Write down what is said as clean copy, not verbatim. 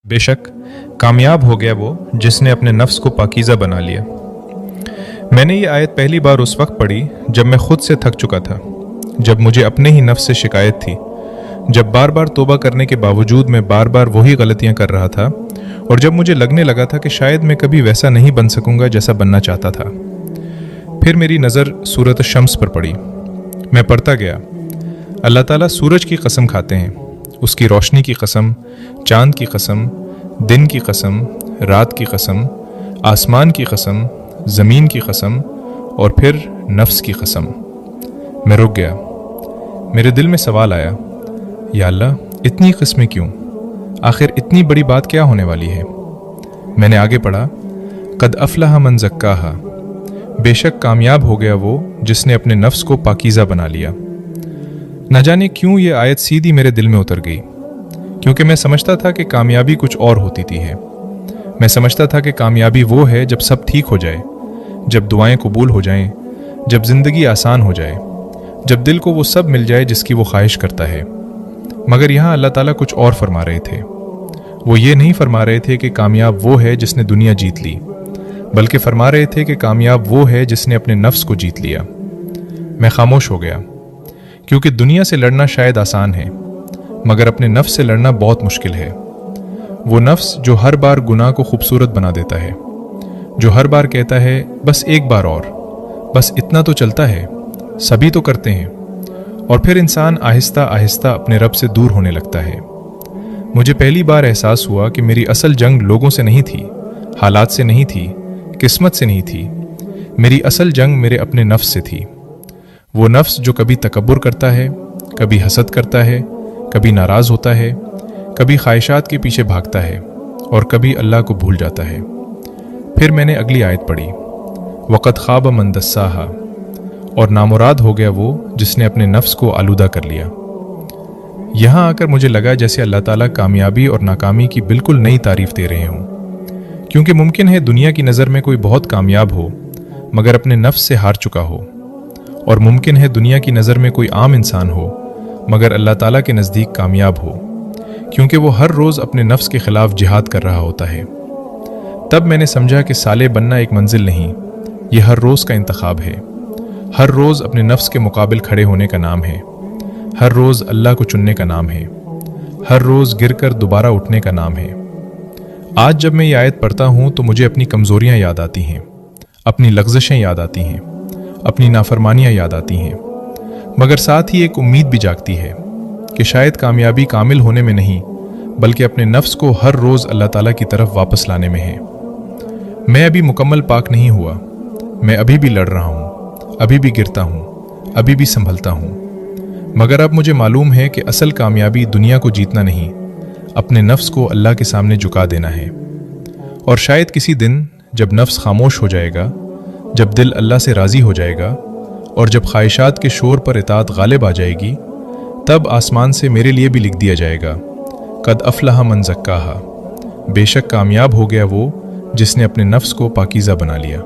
बेशक कामयाब हो गया वो जिसने अपने नफ्स को पाकीज़ा बना लिया। मैंने ये आयत पहली बार उस वक्त पढ़ी जब मैं खुद से थक चुका था, जब मुझे अपने ही नफ्स से शिकायत थी, जब बार बार तौबा करने के बावजूद मैं बार बार वही गलतियां कर रहा था, और जब मुझे लगने लगा था कि शायद मैं कभी वैसा नहीं बन सकूंगा जैसा बनना चाहता था। फिर मेरी नज़र सूरत शम्स पर पड़ी। मैं पढ़ता गया, अल्लाह ताला सूरज की कसम खाते हैं, उसकी रोशनी की कसम, चांद की कसम, दिन की कसम, रात की कसम, आसमान की कसम, ज़मीन की कसम और फिर नफ्स की कसम। मैं रुक गया। मेरे दिल में सवाल आया, या अल्लाह इतनी किस्में क्यों? आखिर इतनी बड़ी बात क्या होने वाली है? मैंने आगे पढ़ा, कद अफलह मन ज़क्काहा, बेशक कामयाब हो गया वो जिसने अपने नफ्स को पाकीज़ा बना लिया। न जाने क्यों ये आयत सीधी मेरे दिल में उतर गई, क्योंकि मैं समझता था कि कामयाबी कुछ और होती थी है। मैं समझता था कि कामयाबी वो है जब सब ठीक हो जाए, जब दुआएं कबूल हो जाएं, जब ज़िंदगी आसान हो जाए, जब दिल को वो सब मिल जाए जिसकी वो ख्वाहिश करता है। मगर यहाँ अल्लाह ताला कुछ और फरमा रहे थे। वो ये नहीं फरमा रहे थे कि कामयाब वो है जिसने दुनिया जीत ली, बल्कि फरमा रहे थे कि कामयाब वो है जिसने अपने नफ्स को जीत लिया। मैं खामोश हो गया, क्योंकि दुनिया से लड़ना शायद आसान है, मगर अपने नफ्स से लड़ना बहुत मुश्किल है। वो नफ्स जो हर बार गुनाह को खूबसूरत बना देता है, जो हर बार कहता है बस एक बार और, बस इतना तो चलता है, सभी तो करते हैं, और फिर इंसान आहिस्ता आहिस्ता अपने रब से दूर होने लगता है। मुझे पहली बार एहसास हुआ कि मेरी असल जंग लोगों से नहीं थी, हालात से नहीं थी, किस्मत से नहीं थी। मेरी असल जंग मेरे अपने नफ्स से थी। वो नफ्स जो कभी तकब्बुर करता है, कभी हसद करता है, कभी नाराज़ होता है, कभी ख्वाहिशात के पीछे भागता है और कभी अल्लाह को भूल जाता है। फिर मैंने अगली आयत पढ़ी, वक़द ख़ाब मन दस्साहा, और नामुराद हो गया वो जिसने अपने नफ्स को आलूदा कर लिया। यहाँ आकर मुझे लगा जैसे अल्लाह ताला कामयाबी और नाकामी की बिल्कुल नई तारीफ़ दे रहे हों, क्योंकि मुमकिन है दुनिया की नज़र में कोई बहुत कामयाब हो मगर अपने नफ्स से हार चुका हो, और मुमकिन है दुनिया की नज़र में कोई आम इंसान हो मगर अल्लाह ताला के नज़दीक कामयाब हो, क्योंकि वो हर रोज़ अपने नफ्स के ख़िलाफ़ जिहाद कर रहा होता है। तब मैंने समझा कि साले बनना एक मंजिल नहीं, ये हर रोज़ का इंतखाब है। हर रोज़ अपने नफ्स के मुकाबिल खड़े होने का नाम है, हर रोज़ अल्लाह को चुनने का नाम है, हर रोज़ गिरकर दोबारा उठने का नाम है। आज जब मैं ये आयत पढ़ता हूँ तो मुझे अपनी कमज़ोरियाँ याद आती हैं, अपनी लग़ज़शें याद आती हैं, अपनी नाफरमानियाँ याद आती हैं, मगर साथ ही एक उम्मीद भी जागती है कि शायद कामयाबी कामिल होने में नहीं, बल्कि अपने नफ्स को हर रोज़ अल्लाह ताला की तरफ वापस लाने में है। मैं अभी मुकम्मल पाक नहीं हुआ, मैं अभी भी लड़ रहा हूँ, अभी भी गिरता हूँ, अभी भी संभलता हूँ, मगर अब मुझे मालूम है कि असल कामयाबी दुनिया को जीतना नहीं, अपने नफ्स को अल्लाह के सामने झुका देना है। और शायद किसी दिन जब नफ्स खामोश हो जाएगा, जब दिल अल्लाह से राज़ी हो जाएगा और जब ख्वाहिशात के शोर पर इताअत गालिब आ जाएगी, तब आसमान से मेरे लिए भी लिख दिया जाएगा, कद अफलह मन ज़क्काहा, बेशक कामयाब हो गया वो जिसने अपने नफ्स को पाकीज़ा बना लिया।